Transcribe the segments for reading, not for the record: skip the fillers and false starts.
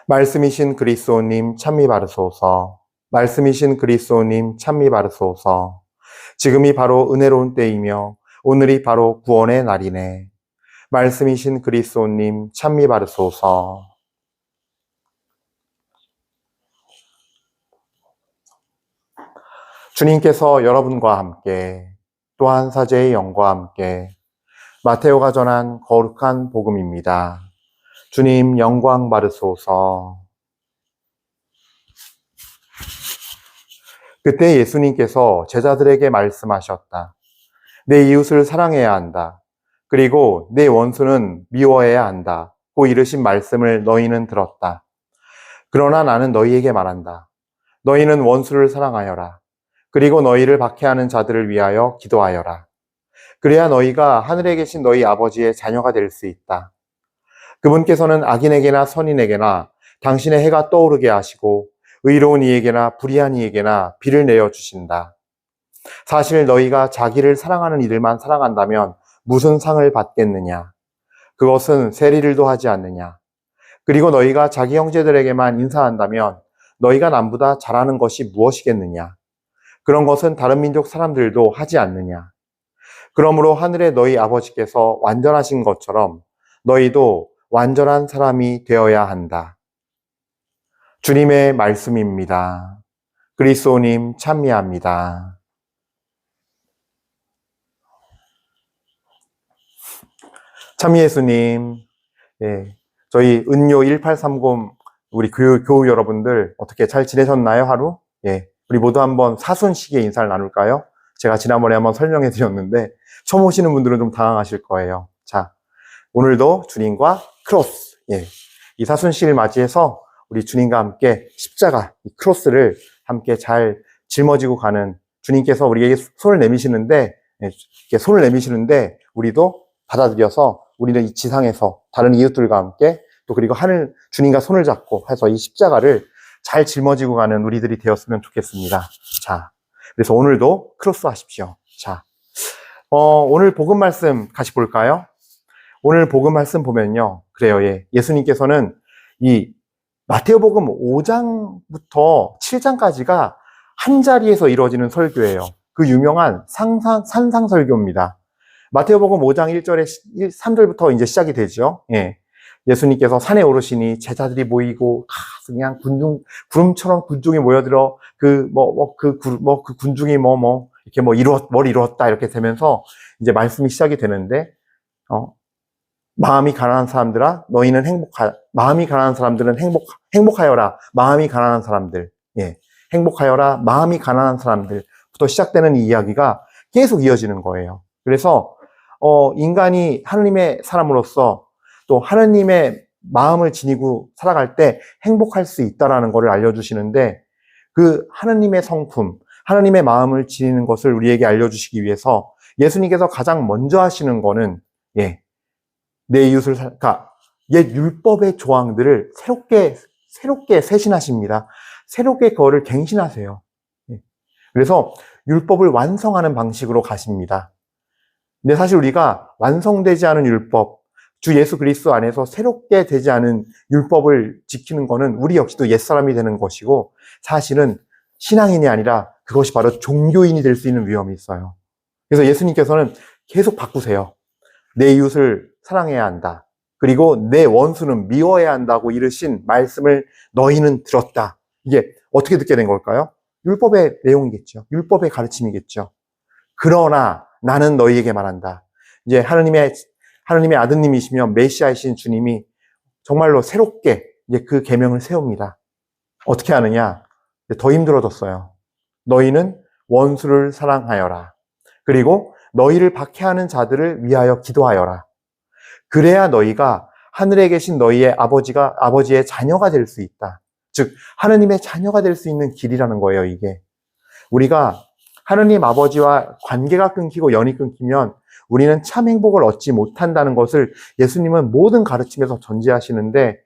말씀이신 그리스도님 찬미 바르소서. 말씀이신 그리스도님 찬미 바르소서. 지금이 바로 은혜로운 때이며 오늘이 바로 구원의 날이네. 말씀이신 그리스도님 찬미 바르소서. 주님께서 여러분과 함께 또한 사제의 영과 함께 마테오가 전한 거룩한 복음입니다. 주님 영광 받으소서. 그때 예수님께서 제자들에게 말씀하셨다. 내 이웃을 사랑해야 한다. 그리고 내 원수는 미워해야 한다. 고 이르신 말씀을 너희는 들었다. 그러나 나는 너희에게 말한다. 너희는 원수를 사랑하여라. 그리고 너희를 박해하는 자들을 위하여 기도하여라. 그래야 너희가 하늘에 계신 너희 아버지의 자녀가 될 수 있다. 그분께서는 악인에게나 선인에게나 당신의 해가 떠오르게 하시고 의로운 이에게나 불의한 이에게나 비를 내어주신다. 사실 너희가 자기를 사랑하는 이들만 사랑한다면 무슨 상을 받겠느냐? 그것은 세리들도 하지 않느냐? 그리고 너희가 자기 형제들에게만 인사한다면 너희가 남보다 잘하는 것이 무엇이겠느냐? 그런 것은 다른 민족 사람들도 하지 않느냐? 그러므로 하늘의 너희 아버지께서 완전하신 것처럼 너희도 완전한 사람이 되어야 한다. 주님의 말씀입니다. 그리스도님 찬미합니다. 참 예수님, 저희 은요 1830 우리 교우 여러분들 어떻게 잘 지내셨나요, 하루? 우리 모두 한번 사순식의 인사를 나눌까요? 제가 지난번에 한번 설명해 드렸는데 처음 오시는 분들은 좀 당황하실 거예요. 자, 오늘도 주님과 크로스, 이 사순식을 맞이해서 우리 주님과 함께 십자가, 이 크로스를 함께 잘 짊어지고 가는 주님께서 우리에게 손을 내미시는데, 이렇게 손을 내미시는데 우리도 받아들여서 우리는 이 지상에서 다른 이웃들과 함께 또 그리고 하늘 주님과 손을 잡고 해서 이 십자가를 잘 짊어지고 가는 우리들이 되었으면 좋겠습니다. 자, 그래서 오늘도 크로스 하십시오. 자, 오늘 복음 말씀 같이 볼까요? 오늘 복음 말씀 보면요. 그래요. 예수님께서는 이 마태복음 5장부터 7장까지가 한 자리에서 이루어지는 설교예요. 그 유명한 산상설교입니다. 마태복음 5장 1절에 3절부터 이제 시작이 되죠. 예수님께서 산에 오르시니 제자들이 모이고 그냥 구름처럼 군중이 모여들어 그 군중이 이렇게 뭘 이루었다 이렇게 되면서 이제 말씀이 시작이 되는데 마음이 가난한 사람들아 너희는 마음이 가난한 사람들은 행복하여라. 마음이 가난한 사람들. 행복하여라. 마음이 가난한 사람들부터 시작되는 이 이야기가 계속 이어지는 거예요. 그래서 인간이 하느님의 사람으로서 또 하느님의 마음을 지니고 살아갈 때 행복할 수 있다라는 것을 알려주시는데 그 하느님의 성품, 하느님의 마음을 지니는 것을 우리에게 알려주시기 위해서 예수님께서 가장 먼저 하시는 거는 내 이웃을 그러니까 옛 율법의 조항들을 새롭게 세신하십니다. 새롭게 그거를 갱신하세요. 그래서 율법을 완성하는 방식으로 가십니다. 근데 사실 우리가 완성되지 않은 율법, 주 예수 그리스도 안에서 새롭게 되지 않은 율법을 지키는 것은 우리 역시도 옛사람이 되는 것이고 사실은 신앙인이 아니라 그것이 바로 종교인이 될 수 있는 위험이 있어요. 그래서 예수님께서는 계속 바꾸세요. 내 이웃을 사랑해야 한다. 그리고 내 원수는 미워해야 한다고 이르신 말씀을 너희는 들었다. 이게 어떻게 듣게 된 걸까요? 율법의 내용이겠죠. 율법의 가르침이겠죠. 그러나 나는 너희에게 말한다. 이제 하느님의 아드님이시며 메시아이신 주님이 정말로 새롭게 이제 그 계명을 세웁니다. 어떻게 하느냐? 더 힘들어졌어요. 너희는 원수를 사랑하여라. 그리고 너희를 박해하는 자들을 위하여 기도하여라. 그래야 너희가 하늘에 계신 너희의 아버지의 자녀가 될 수 있다. 즉 하느님의 자녀가 될 수 있는 길이라는 거예요. 이게 우리가 하느님 아버지와 관계가 끊기고 연이 끊기면 우리는 참 행복을 얻지 못한다는 것을 예수님은 모든 가르침에서 전제하시는데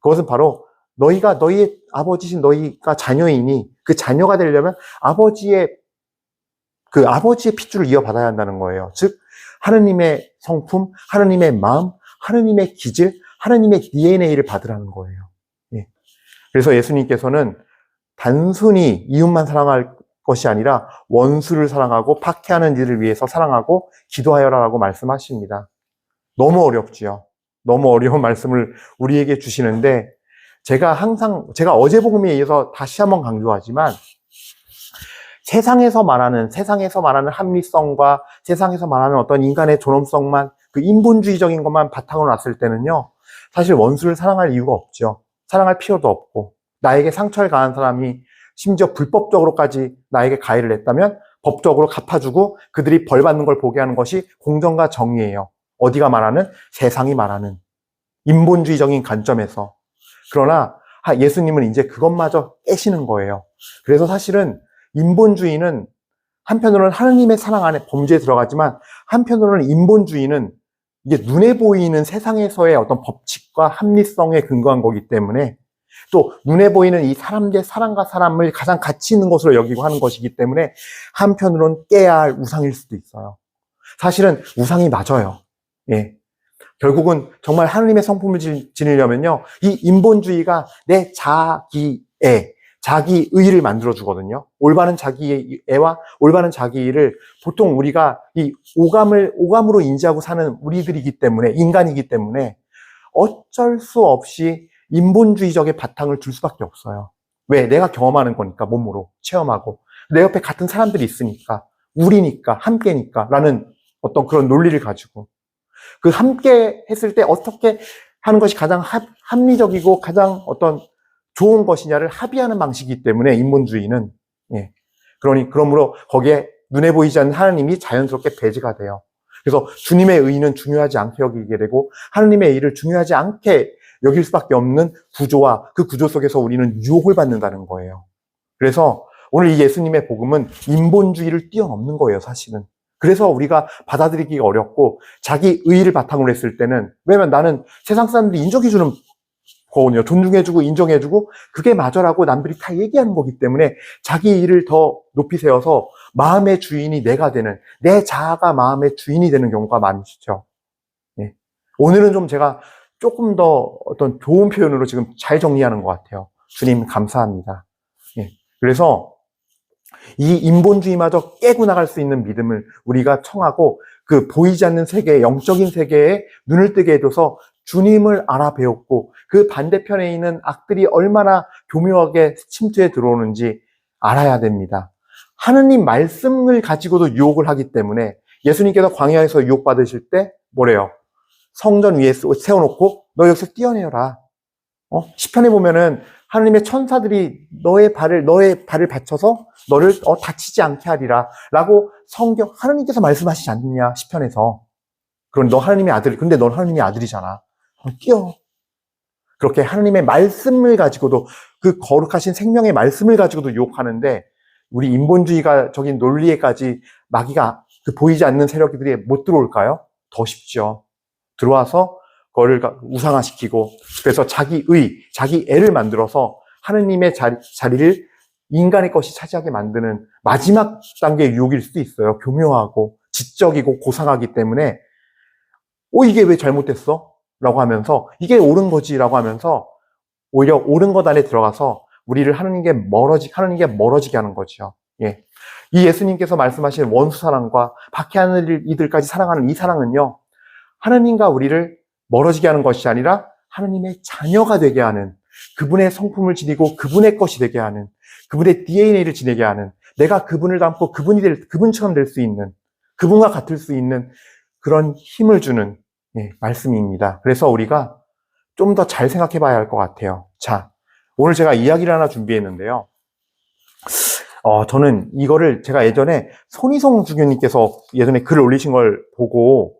그것은 바로 너희의 아버지신 너희가 자녀이니 그 자녀가 되려면 아버지의 핏줄을 이어받아야 한다는 거예요. 즉 하느님의 성품, 하느님의 마음, 하느님의 기질, 하느님의 DNA를 받으라는 거예요. 그래서 예수님께서는 단순히 이웃만 사랑할 것이 아니라 원수를 사랑하고 박해하는 이들을 위해서 사랑하고 기도하여라라고 말씀하십니다. 너무 어렵지요. 너무 어려운 말씀을 우리에게 주시는데 제가 어제 복음에 의해서 다시 한번 강조하지만 세상에서 말하는 합리성과 세상에서 말하는 어떤 인간의 존엄성만 그 인본주의적인 것만 바탕으로 놨을 때는요. 사실 원수를 사랑할 이유가 없죠. 사랑할 필요도 없고 나에게 상처를 가한 사람이 심지어 불법적으로까지 나에게 가해를 했다면 법적으로 갚아주고 그들이 벌 받는 걸 보게 하는 것이 공정과 정의예요. 어디가 말하는? 세상이 말하는 인본주의적인 관점에서. 그러나 예수님은 이제 그것마저 깨시는 거예요. 그래서 사실은 인본주의는 한편으로는 하느님의 사랑 안에 범죄에 들어가지만 한편으로는 인본주의는 이게 눈에 보이는 세상에서의 어떤 법칙과 합리성에 근거한 거기 때문에 또 눈에 보이는 이 사람들의 사람과 사람을 가장 가치 있는 것으로 여기고 하는 것이기 때문에 한편으로는 깨야 할 우상일 수도 있어요. 사실은 우상이 맞아요. 예. 결국은 정말 하느님의 성품을 지니려면요. 이 인본주의가 내 자기의를 만들어주거든요. 올바른 자기애와 올바른 자기의를 보통 우리가 이 오감으로 인지하고 사는 우리들이기 때문에, 인간이기 때문에 어쩔 수 없이 인본주의적인 바탕을 둘 수밖에 없어요. 왜? 내가 경험하는 거니까, 몸으로 체험하고. 내 옆에 같은 사람들이 있으니까, 우리니까, 함께니까 라는 어떤 그런 논리를 가지고 그 함께 했을 때 어떻게 하는 것이 가장 합리적이고 가장 어떤 좋은 것이냐를 합의하는 방식이기 때문에 인본주의는 그러므로 거기에 눈에 보이지 않는 하나님이 자연스럽게 배제가 돼요. 그래서 주님의 의는 중요하지 않게 여기게 되고 하나님의 의를 중요하지 않게 여길 수밖에 없는 구조와 그 구조 속에서 우리는 유혹을 받는다는 거예요. 그래서 오늘 이 예수님의 복음은 인본주의를 뛰어넘는 거예요, 사실은. 그래서 우리가 받아들이기가 어렵고 자기 의의를 바탕으로 했을 때는 왜냐면 나는 세상 사람들이 인정해주는 거거든요. 존중해주고 인정해주고 그게 맞아라고 남들이 다 얘기하는 거기 때문에 자기 의의를 더 높이 세워서 마음의 주인이 내가 되는 내 자아가 마음의 주인이 되는 경우가 많으시죠. 예. 오늘은 좀 제가 조금 더 어떤 좋은 표현으로 지금 잘 정리하는 것 같아요. 주님 감사합니다. 예. 그래서 이 인본주의마저 깨고 나갈 수 있는 믿음을 우리가 청하고 그 보이지 않는 세계, 영적인 세계에 눈을 뜨게 해줘서 주님을 알아배웠고 그 반대편에 있는 악들이 얼마나 교묘하게 침투해 들어오는지 알아야 됩니다. 하느님 말씀을 가지고도 유혹을 하기 때문에 예수님께서 광야에서 유혹받으실 때 뭐래요? 성전 위에 세워놓고 너 여기서 뛰어내려라. 시편에 보면은 하느님의 천사들이 너의 발을 받쳐서 너를 다치지 않게 하리라 라고 하느님께서 말씀하시지 않느냐 시편에서. 그럼 너 하느님의 아들, 근데 넌 하느님의 아들이잖아. 뛰어. 그렇게 하느님의 말씀을 가지고도 그 거룩하신 생명의 말씀을 가지고도 유혹하는데 우리 인본주의적인 논리에까지 마귀가 그 보이지 않는 세력들이 못 들어올까요? 더 쉽죠. 들어와서 그거를 우상화시키고 그래서 자기애를 만들어서 하느님의 자리를 인간의 것이 차지하게 만드는 마지막 단계의 유혹일 수도 있어요. 교묘하고 지적이고 고상하기 때문에 이게 왜 잘못됐어? 라고 하면서 이게 옳은 거지 라고 하면서 오히려 옳은 것 안에 들어가서 우리를 하느님께 멀어지게 하는 거죠. 예. 이 예수님께서 말씀하신 원수 사랑과 박해하는 이들까지 사랑하는 이 사랑은요, 하느님과 우리를 멀어지게 하는 것이 아니라 하느님의 자녀가 되게 하는, 그분의 성품을 지니고 그분의 것이 되게 하는, 그분의 DNA를 지니게 하는, 내가 그분을 닮고 그분처럼 될 수 있는, 그분과 같을 수 있는 그런 힘을 주는 말씀입니다. 그래서 우리가 좀 더 잘 생각해 봐야 할 것 같아요. 자, 오늘 제가 이야기를 하나 준비했는데요. 저는 이거를 제가 예전에 손희성 주교님께서 예전에 글을 올리신 걸 보고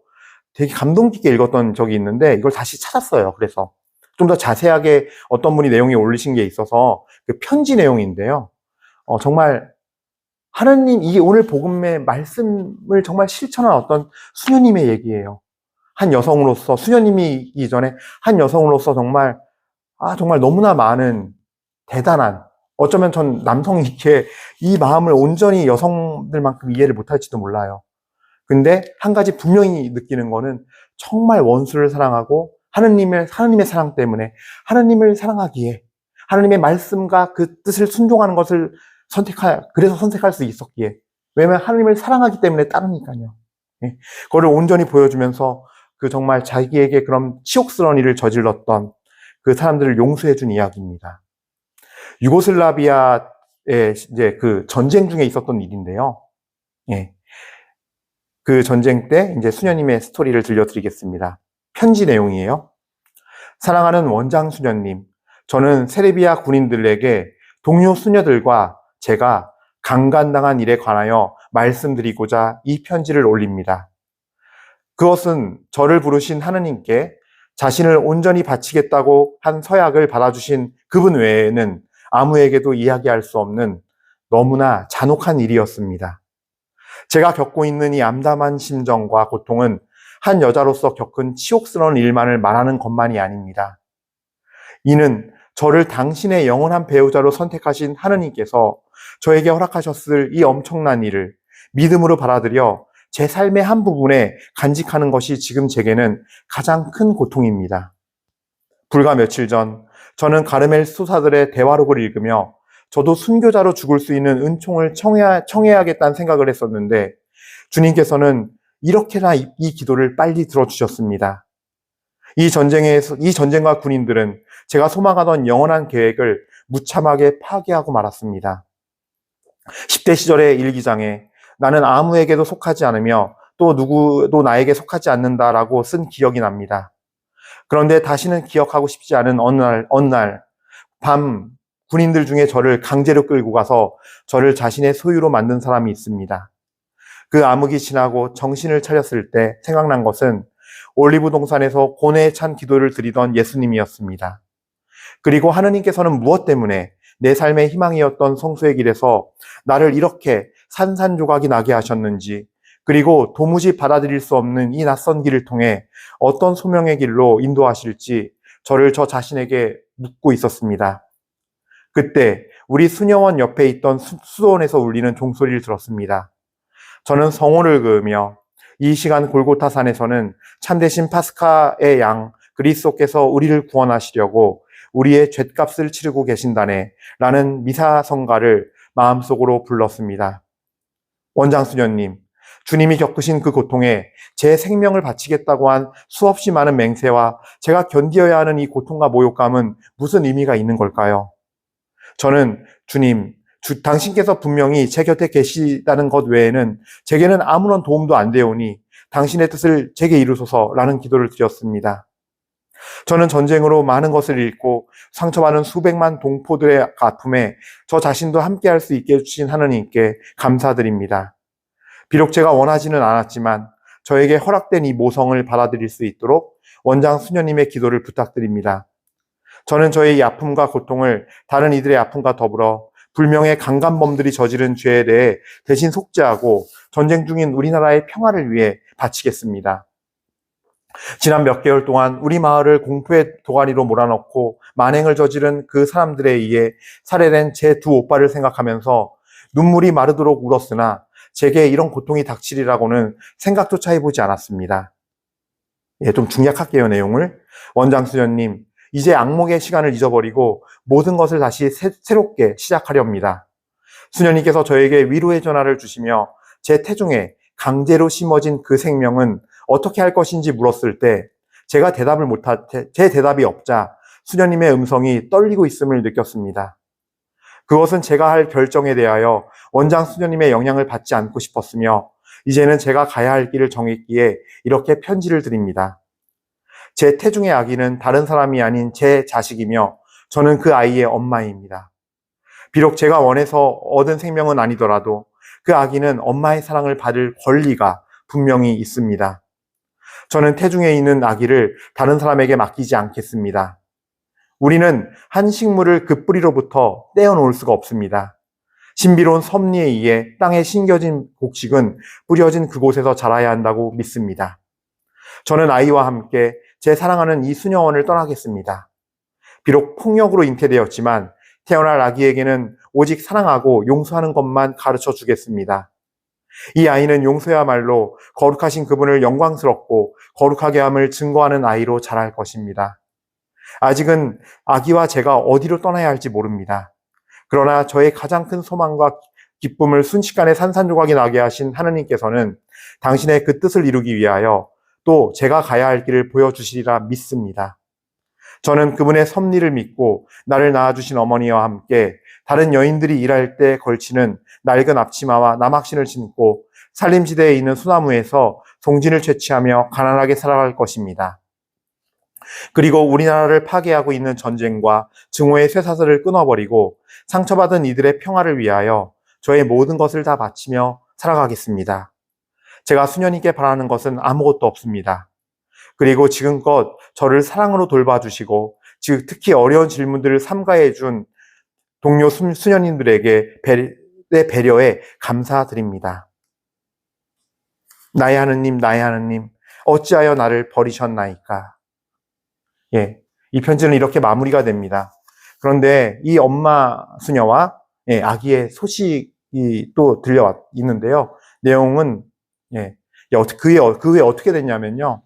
되게 감동 깊게 읽었던 적이 있는데 이걸 다시 찾았어요. 그래서 좀 더 자세하게 어떤 분이 내용이 올리신 게 있어서 그 편지 내용인데요. 정말 하나님, 이게 오늘 복음의 말씀을 정말 실천한 어떤 수녀님의 얘기예요. 한 여성으로서, 수녀님이기 전에 한 여성으로서 정말 너무나 많은 대단한, 어쩌면 전 남성이 이렇게 이 마음을 온전히 여성들만큼 이해를 못할지도 몰라요. 근데 한 가지 분명히 느끼는 거는 정말 원수를 사랑하고 하느님의 사랑 때문에 하느님을 사랑하기에 하나님의 말씀과 그 뜻을 순종하는 것을 그래서 선택할 수 있었기에. 왜냐하면 하나님을 사랑하기 때문에 따르니까요. 예. 그거를 온전히 보여주면서 그 정말 자기에게 그런 치욕스러운 일을 저질렀던 그 사람들을 용서해 준 이야기입니다. 유고슬라비아의 이제 그 전쟁 중에 있었던 일인데요. 예. 그 전쟁 때 이제 수녀님의 스토리를 들려드리겠습니다. 편지 내용이에요. 사랑하는 원장 수녀님, 저는 세르비아 군인들에게 동료 수녀들과 제가 강간당한 일에 관하여 말씀드리고자 이 편지를 올립니다. 그것은 저를 부르신 하느님께 자신을 온전히 바치겠다고 한 서약을 받아주신 그분 외에는 아무에게도 이야기할 수 없는 너무나 잔혹한 일이었습니다. 제가 겪고 있는 이 암담한 심정과 고통은 한 여자로서 겪은 치욕스러운 일만을 말하는 것만이 아닙니다. 이는 저를 당신의 영원한 배우자로 선택하신 하느님께서 저에게 허락하셨을 이 엄청난 일을 믿음으로 받아들여 제 삶의 한 부분에 간직하는 것이 지금 제게는 가장 큰 고통입니다. 불과 며칠 전 저는 가르멜 수사들의 대화록을 읽으며 저도 순교자로 죽을 수 있는 은총을 청해야겠다는 생각을 했었는데 주님께서는 이렇게나 이 기도를 빨리 들어주셨습니다. 이 전쟁과 군인들은 제가 소망하던 영원한 계획을 무참하게 파괴하고 말았습니다. 10대 시절의 일기장에 나는 아무에게도 속하지 않으며 또 누구도 나에게 속하지 않는다라고 쓴 기억이 납니다. 그런데 다시는 기억하고 싶지 않은 어느 날 밤 군인들 중에 저를 강제로 끌고 가서 저를 자신의 소유로 만든 사람이 있습니다. 그 암흑이 지나고 정신을 차렸을 때 생각난 것은 올리브 동산에서 고뇌에 찬 기도를 드리던 예수님이었습니다. 그리고 하느님께서는 무엇 때문에 내 삶의 희망이었던 성수의 길에서 나를 이렇게 산산조각이 나게 하셨는지, 그리고 도무지 받아들일 수 없는 이 낯선 길을 통해 어떤 소명의 길로 인도하실지 저를 저 자신에게 묻고 있었습니다. 그때 우리 수녀원 옆에 있던 수도원에서 울리는 종소리를 들었습니다. 저는 성호를 그으며 이 시간 골고타 산에서는 참되신 파스카의 양 그리스도께서 우리를 구원하시려고 우리의 죗값을 치르고 계신다네 라는 미사성가를 마음속으로 불렀습니다. 원장 수녀님, 주님이 겪으신 그 고통에 제 생명을 바치겠다고 한 수없이 많은 맹세와 제가 견디어야 하는 이 고통과 모욕감은 무슨 의미가 있는 걸까요? 저는 주님, 당신께서 분명히 제 곁에 계시다는 것 외에는 제게는 아무런 도움도 안 되오니 당신의 뜻을 제게 이루소서라는 기도를 드렸습니다. 저는 전쟁으로 많은 것을 잃고 상처받은 수백만 동포들의 아픔에 저 자신도 함께할 수 있게 해주신 하느님께 감사드립니다. 비록 제가 원하지는 않았지만 저에게 허락된 이 모성을 받아들일 수 있도록 원장 수녀님의 기도를 부탁드립니다. 저는 저의 이 아픔과 고통을 다른 이들의 아픔과 더불어 불명의 강간범들이 저지른 죄에 대해 대신 속죄하고 전쟁 중인 우리나라의 평화를 위해 바치겠습니다. 지난 몇 개월 동안 우리 마을을 공포의 도가니로 몰아넣고 만행을 저지른 그 사람들에 의해 살해된 제 두 오빠를 생각하면서 눈물이 마르도록 울었으나 제게 이런 고통이 닥치리라고는 생각조차 해보지 않았습니다. 좀 중약할게요, 내용을. 원장 수녀님, 이제 악몽의 시간을 잊어버리고 모든 것을 다시 새롭게 시작하렵니다. 수녀님께서 저에게 위로의 전화를 주시며 제 태중에 강제로 심어진 그 생명은 어떻게 할 것인지 물었을 때 제 대답이 없자 수녀님의 음성이 떨리고 있음을 느꼈습니다. 그것은 제가 할 결정에 대하여 원장 수녀님의 영향을 받지 않고 싶었으며 이제는 제가 가야 할 길을 정했기에 이렇게 편지를 드립니다. 제 태중의 아기는 다른 사람이 아닌 제 자식이며 저는 그 아이의 엄마입니다. 비록 제가 원해서 얻은 생명은 아니더라도 그 아기는 엄마의 사랑을 받을 권리가 분명히 있습니다. 저는 태중에 있는 아기를 다른 사람에게 맡기지 않겠습니다. 우리는 한 식물을 그 뿌리로부터 떼어놓을 수가 없습니다. 신비로운 섭리에 의해 땅에 심겨진 곡식은 뿌려진 그곳에서 자라야 한다고 믿습니다. 저는 아이와 함께 제 사랑하는 이 수녀원을 떠나겠습니다. 비록 폭력으로 잉태되었지만 태어날 아기에게는 오직 사랑하고 용서하는 것만 가르쳐 주겠습니다. 이 아이는 용서야말로 거룩하신 그분을 영광스럽고 거룩하게 함을 증거하는 아이로 자랄 것입니다. 아직은 아기와 제가 어디로 떠나야 할지 모릅니다. 그러나 저의 가장 큰 소망과 기쁨을 순식간에 산산조각이 나게 하신 하느님께서는 당신의 그 뜻을 이루기 위하여 또 제가 가야 할 길을 보여주시리라 믿습니다. 저는 그분의 섭리를 믿고 나를 낳아주신 어머니와 함께 다른 여인들이 일할 때 걸치는 낡은 앞치마와 남학신을 신고 산림지대에 있는 소나무에서 송진을 채취하며 가난하게 살아갈 것입니다. 그리고 우리나라를 파괴하고 있는 전쟁과 증오의 쇠사슬을 끊어버리고 상처받은 이들의 평화를 위하여 저의 모든 것을 다 바치며 살아가겠습니다. 제가 수녀님께 바라는 것은 아무것도 없습니다. 그리고 지금껏 저를 사랑으로 돌봐주시고 특히 어려운 질문들을 삼가해 준 동료 수녀님들에게 배려에 감사드립니다. 나의 하느님, 나의 하느님, 어찌하여 나를 버리셨나이까? 예, 이 편지는 이렇게 마무리가 됩니다. 그런데 이 엄마 수녀와 아기의 소식이 또 들려 있는데요. 내용은 그 후에 어떻게 됐냐면요.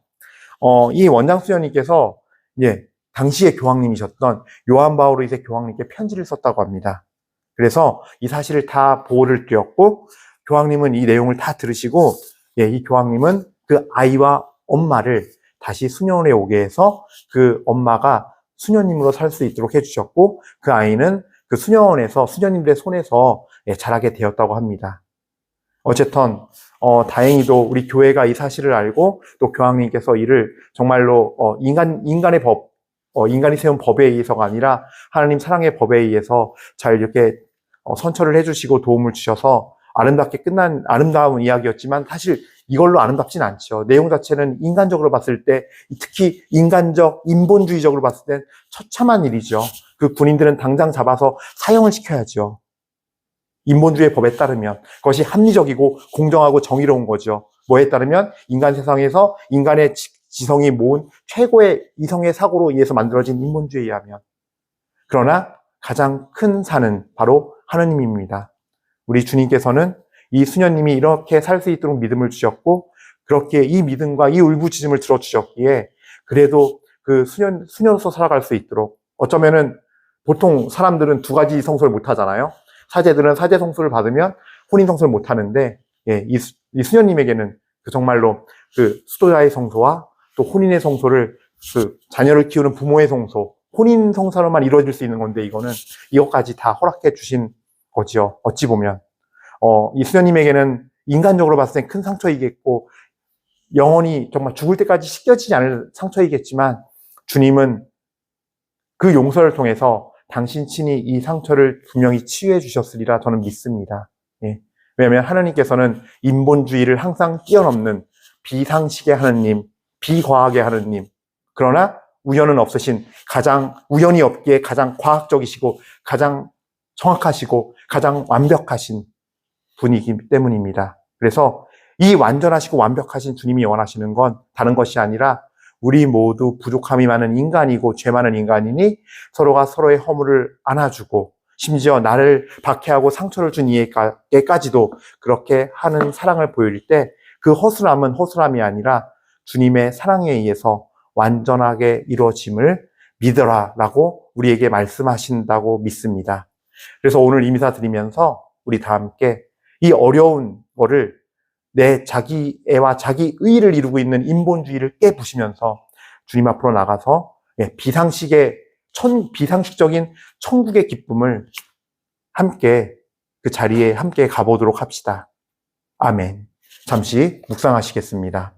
이 원장 수녀님께서 당시의 교황님이셨던 요한 바오로 2세 교황님께 편지를 썼다고 합니다. 그래서 이 사실을 다 보호를 드렸고 교황님은 이 내용을 다 들으시고 이 교황님은 그 아이와 엄마를 다시 수녀원에 오게 해서 그 엄마가 수녀님으로 살 수 있도록 해주셨고 그 아이는 그 수녀원에서 수녀님들의 손에서 자라게 되었다고 합니다. 어쨌든 다행히도 우리 교회가 이 사실을 알고 또 교황님께서 이를 정말로 인간의 법, 인간이 세운 법에 의해서가 아니라 하나님 사랑의 법에 의해서 잘 이렇게 선처를 해주시고 도움을 주셔서 아름답게 끝난 아름다운 이야기였지만 사실 이걸로 아름답진 않죠. 내용 자체는 인간적으로 봤을 때 특히 인본주의적으로 봤을 땐 처참한 일이죠. 그 군인들은 당장 잡아서 사형을 시켜야죠. 인본주의 법에 따르면 그것이 합리적이고 공정하고 정의로운 거죠. 뭐에 따르면 인간 세상에서 인간의 지성이 모은 최고의 이성의 사고로 의해서 만들어진 인본주의에 의하면. 그러나 가장 큰 산은 바로 하느님입니다. 우리 주님께서는 이 수녀님이 이렇게 살 수 있도록 믿음을 주셨고 그렇게 이 믿음과 이 울부짖음을 들어주셨기에 그래도 그 수녀로서 살아갈 수 있도록 어쩌면은 보통 사람들은 두 가지 성소를 못 하잖아요. 사제들은 사제 성소를 받으면 혼인 성소를 못 하는데 이 수녀님에게는 그 정말로 그 수도자의 성소와 또 혼인의 성소를 그 자녀를 키우는 부모의 성소, 혼인 성사로만 이루어질 수 있는 건데 이것까지 다 허락해 주신 거지요. 어찌 보면 이 수녀님에게는 인간적으로 봤을 땐 큰 상처이겠고 영원히 정말 죽을 때까지 씻겨지지 않을 상처이겠지만 주님은 그 용서를 통해서 당신 친히 이 상처를 분명히 치유해 주셨으리라 저는 믿습니다. 왜냐하면 하나님께서는 인본주의를 항상 뛰어넘는 비상식의 하느님, 비과학의 하느님, 그러나 우연은 없으신 우연이 없기에 가장 과학적이시고 가장 정확하시고 가장 완벽하신 분이기 때문입니다. 그래서 이 완전하시고 완벽하신 주님이 원하시는 건 다른 것이 아니라 우리 모두 부족함이 많은 인간이고 죄 많은 인간이니 서로가 서로의 허물을 안아주고 심지어 나를 박해하고 상처를 준 이에까지도 그렇게 하는 사랑을 보일 때 그 허술함은 허술함이 아니라 주님의 사랑에 의해서 완전하게 이루어짐을 믿어라라고 우리에게 말씀하신다고 믿습니다. 그래서 오늘 이 미사 드리면서 우리 다 함께 이 어려운 거를 내 자기애와 자기 의의를 이루고 있는 인본주의를 깨부시면서 주님 앞으로 나가서 비상식적인 천국의 기쁨을 함께 그 자리에 함께 가보도록 합시다. 아멘. 잠시 묵상하시겠습니다.